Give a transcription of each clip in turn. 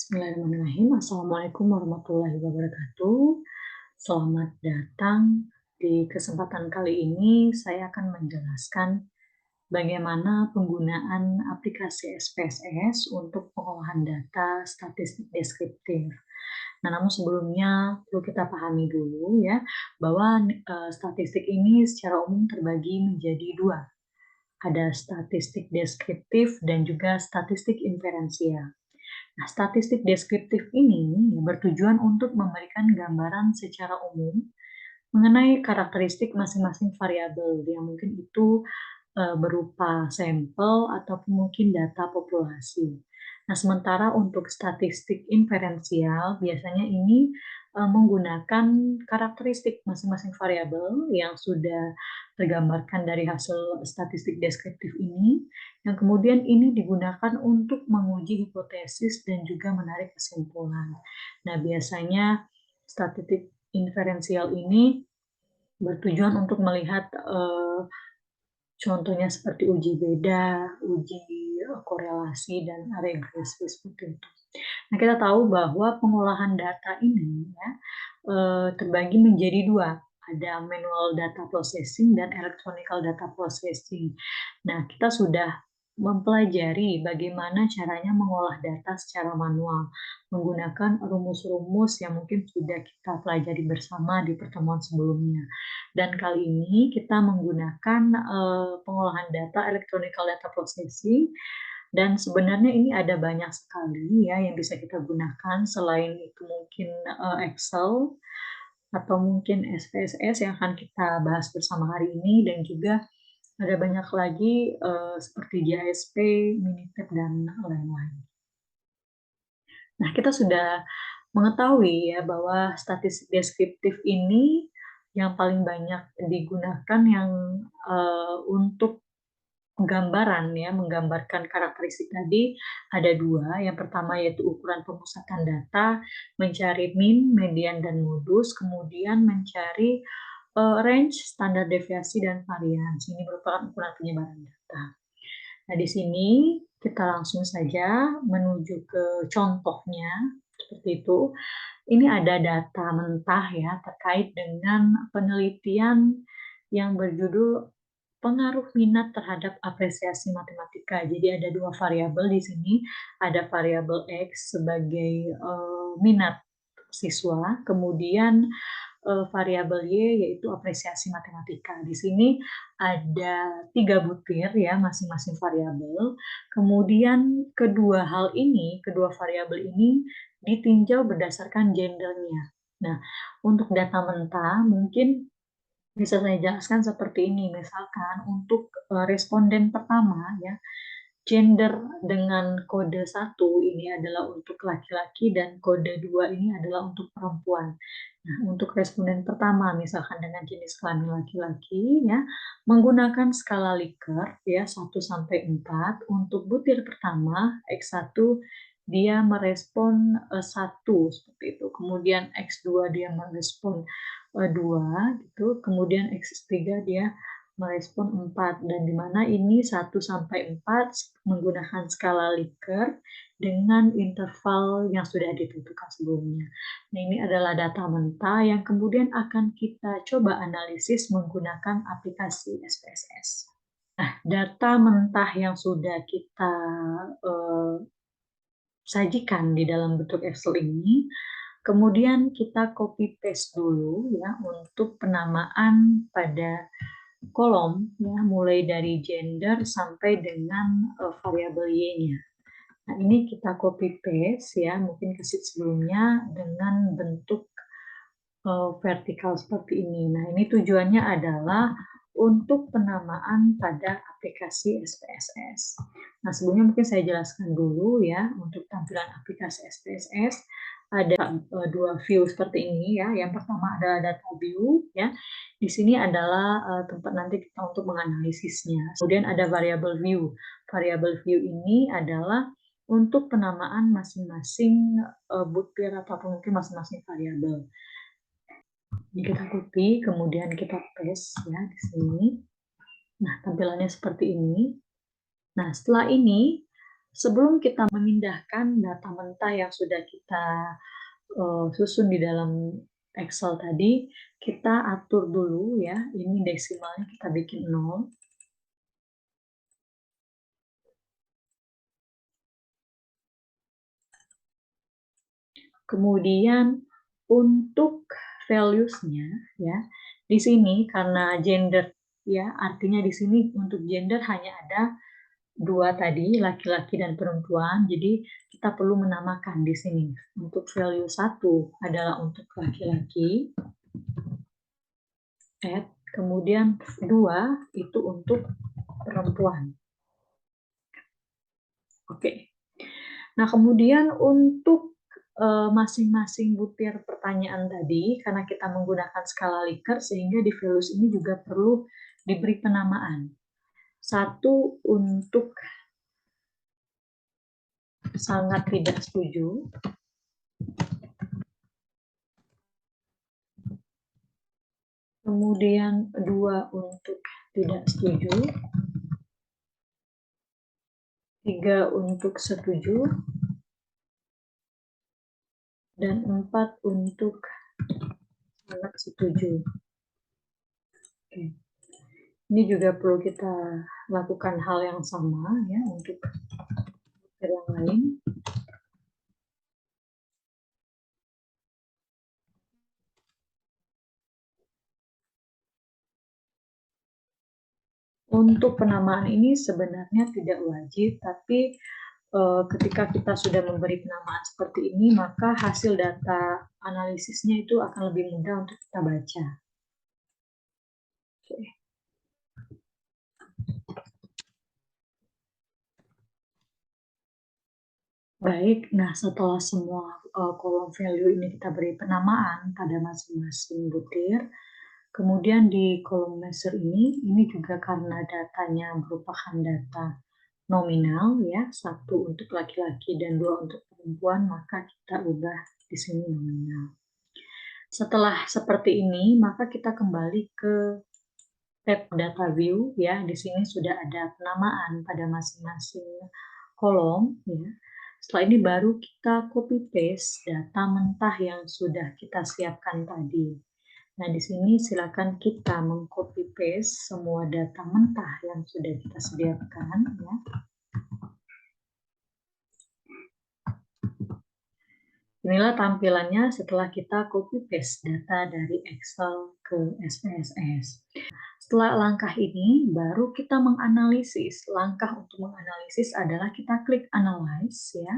Bismillahirrahmanirrahim. Assalamualaikum warahmatullahi wabarakatuh. Selamat datang. Di kesempatan kali ini saya akan menjelaskan bagaimana penggunaan aplikasi SPSS untuk pengolahan data statistik deskriptif. Nah, namun sebelumnya perlu kita pahami dulu ya bahwa statistik ini secara umum terbagi menjadi dua. Ada statistik deskriptif dan juga statistik inferensial. Nah, statistik deskriptif ini bertujuan untuk memberikan gambaran secara umum mengenai karakteristik masing-masing variabel yang mungkin itu berupa sampel ataupun mungkin data populasi. Nah, sementara untuk statistik inferensial biasanya ini menggunakan karakteristik masing-masing variabel yang sudah tergambarkan dari hasil statistik deskriptif ini, yang kemudian ini digunakan untuk menguji hipotesis dan juga menarik kesimpulan. Nah, biasanya statistik inferensial ini bertujuan untuk melihat contohnya seperti uji beda, uji korelasi, dan regresi seperti itu. Nah, kita tahu bahwa pengolahan data ini ya, terbagi menjadi dua. Ada manual data processing dan electronical data processing. Nah, kita sudah mempelajari bagaimana caranya mengolah data secara manual menggunakan rumus-rumus yang mungkin sudah kita pelajari bersama di pertemuan sebelumnya. Dan kali ini kita menggunakan pengolahan data electronical data processing, dan sebenarnya ini ada banyak sekali ya yang bisa kita gunakan, selain itu mungkin Excel atau mungkin SPSS yang akan kita bahas bersama hari ini, dan juga ada banyak lagi seperti JSP, Minitab, dan lain-lain. Nah, kita sudah mengetahui ya bahwa statistik deskriptif ini yang paling banyak digunakan yang untuk gambaran ya, menggambarkan karakteristik tadi ada dua. Yang pertama yaitu ukuran pemusatan data, mencari mean, median, dan modus, kemudian mencari range, standar deviasi, dan varians. Ini merupakan ukuran penyebaran data. Nah, di sini kita langsung saja menuju ke contohnya, seperti itu. Ini ada data mentah ya terkait dengan penelitian yang berjudul pengaruh minat terhadap apresiasi matematika. Jadi ada dua variabel di sini, ada variabel X sebagai minat siswa, kemudian variabel Y yaitu apresiasi matematika. Di sini ada 3 butir ya masing-masing variabel. Kemudian kedua variabel ini ditinjau berdasarkan gendernya. Nah, untuk data mentah mungkin bisa saya jelaskan seperti ini. Misalkan untuk responden pertama ya, gender dengan kode 1 ini adalah untuk laki-laki dan kode 2 ini adalah untuk perempuan. Nah, untuk responden pertama misalkan dengan jenis kelamin laki-laki ya, menggunakan skala Likert ya 1 sampai 4. Untuk butir pertama X1 dia merespon 1 seperti itu. Kemudian X2 dia merespon 2 gitu. Kemudian X3 dia merespon 4, dan di mana ini 1 sampai 4 menggunakan skala Likert dengan interval yang sudah ditentukan sebelumnya. Nah, ini adalah data mentah yang kemudian akan kita coba analisis menggunakan aplikasi SPSS. Nah, data mentah yang sudah kita sajikan di dalam bentuk Excel ini, kemudian kita copy paste dulu ya untuk penamaan pada kolom ya, mulai dari gender sampai dengan variabel Y-nya. Nah, ini kita copy paste ya, mungkin ke sheet sebelumnya dengan bentuk vertikal seperti ini. Nah, ini tujuannya adalah untuk penamaan pada aplikasi SPSS. Nah, sebelumnya mungkin saya jelaskan dulu ya, untuk tampilan aplikasi SPSS ada dua view seperti ini ya. Yang pertama adalah data view ya. Di sini adalah tempat nanti kita untuk menganalisisnya. Kemudian ada variable view. Variable view ini adalah untuk penamaan masing-masing butir ataupun mungkin masing-masing variabel. Ini kita copy, kemudian kita paste ya di sini. Nah, tampilannya seperti ini. Nah, setelah ini Sebelum kita memindahkan data mentah yang sudah kita susun di dalam Excel tadi, kita atur dulu ya, ini desimalnya kita bikin 0. Kemudian untuk values-nya ya, di sini karena gender ya, artinya di sini untuk gender hanya ada dua tadi, laki-laki dan perempuan. Jadi kita perlu menamakan di sini. Untuk value 1 adalah untuk laki-laki, add, kemudian 2 itu untuk perempuan. Oke. Nah, kemudian untuk masing-masing butir pertanyaan tadi, karena kita menggunakan skala Likert, sehingga di values ini juga perlu diberi penamaan. Satu untuk sangat tidak setuju, kemudian 2 untuk tidak setuju, 3 untuk setuju, dan 4 untuk sangat setuju. Oke. Ini juga perlu kita lakukan hal yang sama ya untuk yang lain. Untuk penamaan ini sebenarnya tidak wajib, tapi ketika kita sudah memberi penamaan seperti ini, maka hasil data analisisnya itu akan lebih mudah untuk kita baca. Oke. Baik, nah setelah semua kolom value ini kita beri penamaan pada masing-masing butir, kemudian di kolom measure ini juga karena datanya merupakan data nominal ya, 1 untuk laki-laki dan 2 untuk perempuan, maka kita ubah di sini nominal. Setelah seperti ini, maka kita kembali ke tab data view ya. Di sini sudah ada penamaan pada masing-masing kolom ya. Setelah ini baru kita copy paste data mentah yang sudah kita siapkan tadi. Nah, di sini silakan kita mengcopy paste semua data mentah yang sudah kita sediakan ya. Inilah tampilannya setelah kita copy paste data dari Excel ke SPSS. Setelah langkah ini, baru kita menganalisis. Langkah untuk menganalisis adalah kita klik Analyze, ya.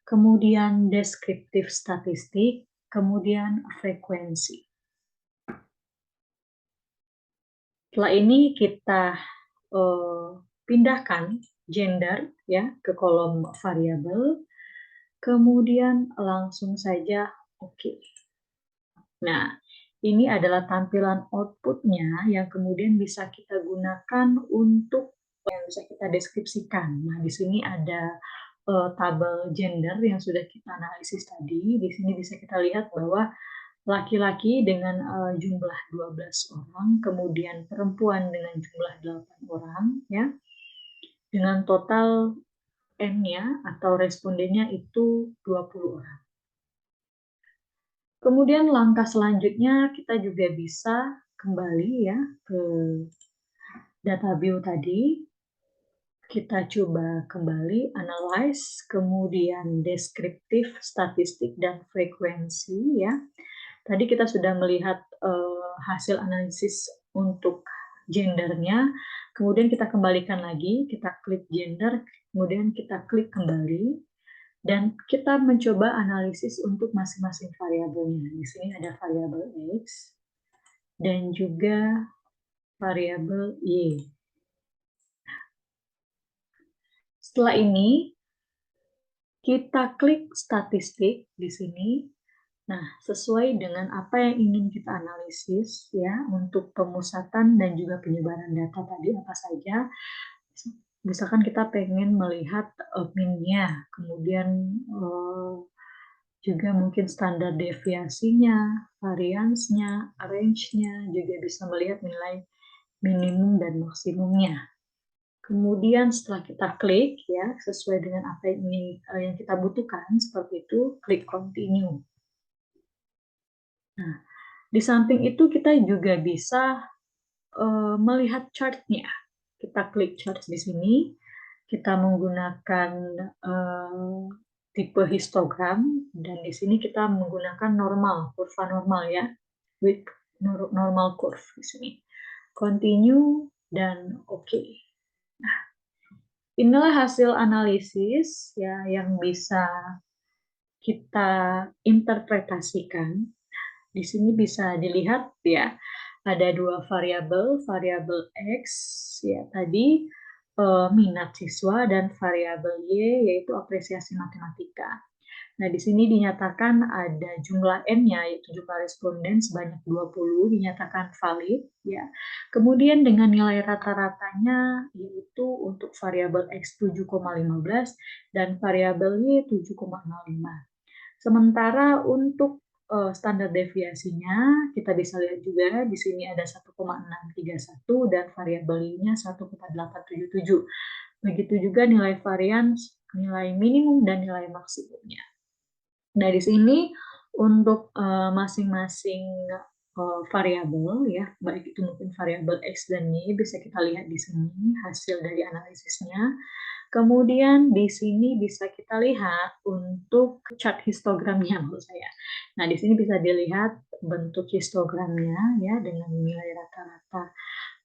Kemudian Descriptive Statistik, kemudian Frekuensi. Setelah ini kita pindahkan gender ya ke kolom variabel, kemudian langsung saja oke. Nah, ini adalah tampilan output-nya yang kemudian bisa kita gunakan untuk yang bisa kita deskripsikan. Nah, di sini ada tabel gender yang sudah kita analisis tadi. Di sini bisa kita lihat bahwa laki-laki dengan jumlah 12 orang, kemudian perempuan dengan jumlah 8 orang, ya, dengan total N-nya atau respondennya itu 20 orang. Kemudian langkah selanjutnya kita juga bisa kembali ya ke data view tadi. Kita coba kembali analyze, kemudian deskriptif, statistik, dan frekuensi ya. Tadi kita sudah melihat hasil analisis untuk gendernya, kemudian kita kembalikan lagi, kita klik gender, kemudian kita klik kembali, dan kita mencoba analisis untuk masing-masing variabelnya. Di sini ada variabel X dan juga variabel Y. Setelah ini, kita klik statistik di sini. Nah, sesuai dengan apa yang ingin kita analisis ya untuk pemusatan dan juga penyebaran data tadi apa saja. Misalkan kita pengen melihat min-nya, kemudian juga mungkin standar deviasinya, variansnya, range-nya, juga bisa melihat nilai minimum dan maksimumnya. Kemudian setelah kita klik ya, sesuai dengan apa yang yang kita butuhkan seperti itu, klik continue. Nah, di samping itu kita juga bisa, melihat chart-nya. Kita klik chart di sini, kita menggunakan, eee, tipe histogram dan di sini kita menggunakan normal, kurva normal ya, with normal curve di sini. Continue dan oke. Inilah hasil analisis ya yang bisa kita interpretasikan. Di sini bisa dilihat ya, ada 2 variabel, variabel X ya tadi, minat siswa dan variabel Y yaitu apresiasi matematika. Nah, di sini dinyatakan ada jumlah N-nya, yaitu jumlah responden sebanyak 20, dinyatakan valid, ya. Kemudian dengan nilai rata-ratanya, yaitu untuk variabel X 7,15 dan variabel Y 7,05. Sementara untuk standar deviasinya, kita bisa lihat juga di sini ada 1,631 dan variabel Y-nya 1,877. Begitu juga nilai varian, nilai minimum dan nilai maksimumnya. Nah, di sini untuk, masing-masing, variabel ya, baik itu mungkin variabel X dan Y bisa kita lihat di sini hasil dari analisisnya. Kemudian di sini bisa kita lihat untuk chart histogramnya maksud saya. Nah, di sini bisa dilihat bentuk histogramnya ya dengan nilai rata-rata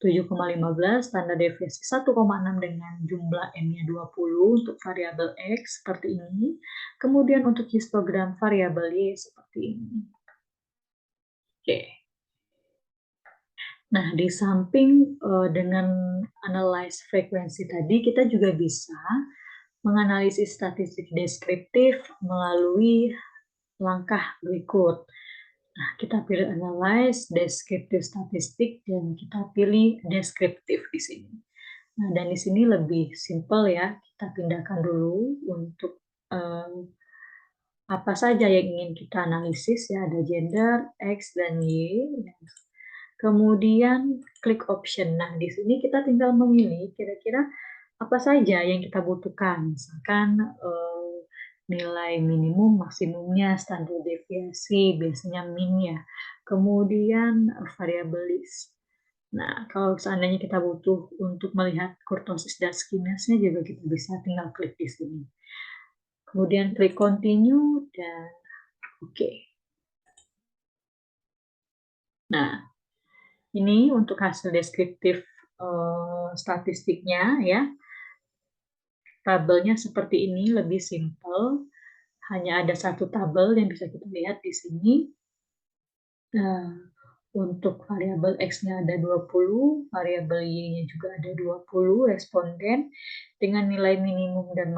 7,15, standar deviasi 1,6 dengan jumlah N-nya 20 untuk variabel X seperti ini. Kemudian untuk histogram variabel Y seperti ini. Oke. Nah, di samping dengan analyze frekuensi tadi, kita juga bisa menganalisis statistik deskriptif melalui langkah berikut. Nah, kita pilih analyze, deskriptif statistik, dan kita pilih deskriptif di sini. Nah, dan di sini lebih simpel ya, kita pindahkan dulu untuk apa saja yang ingin kita analisis ya, ada gender, X, dan Y. Kemudian klik option. Nah, di sini kita tinggal memilih kira-kira apa saja yang kita butuhkan. Misalkan nilai minimum, maksimumnya, standar deviasi, biasanya min ya. Kemudian variabel list. Nah, kalau seandainya kita butuh untuk melihat kurtosis dan skinnesnya juga kita bisa tinggal klik di sini. Kemudian klik continue dan oke. Nah, ini untuk hasil deskriptif statistiknya ya. Tabelnya seperti ini, lebih simpel. Hanya ada satu tabel yang bisa kita lihat di sini. Nah, untuk variabel X-nya ada 20, variabel Y-nya juga ada 20 responden dengan nilai minimum dan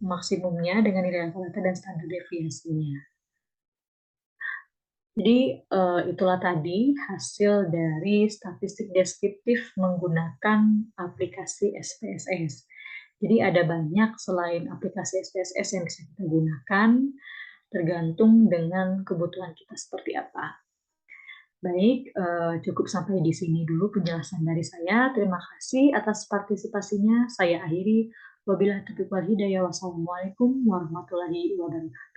maksimumnya dengan nilai rata-rata dan standar deviasinya. Jadi itulah tadi hasil dari statistik deskriptif menggunakan aplikasi SPSS. Jadi ada banyak selain aplikasi SPSS yang bisa kita gunakan, tergantung dengan kebutuhan kita seperti apa. Baik, cukup sampai di sini dulu penjelasan dari saya. Terima kasih atas partisipasinya. Saya akhiri. Wabillahi taufiq wal hidayah. Wassalamualaikum warahmatullahi wabarakatuh.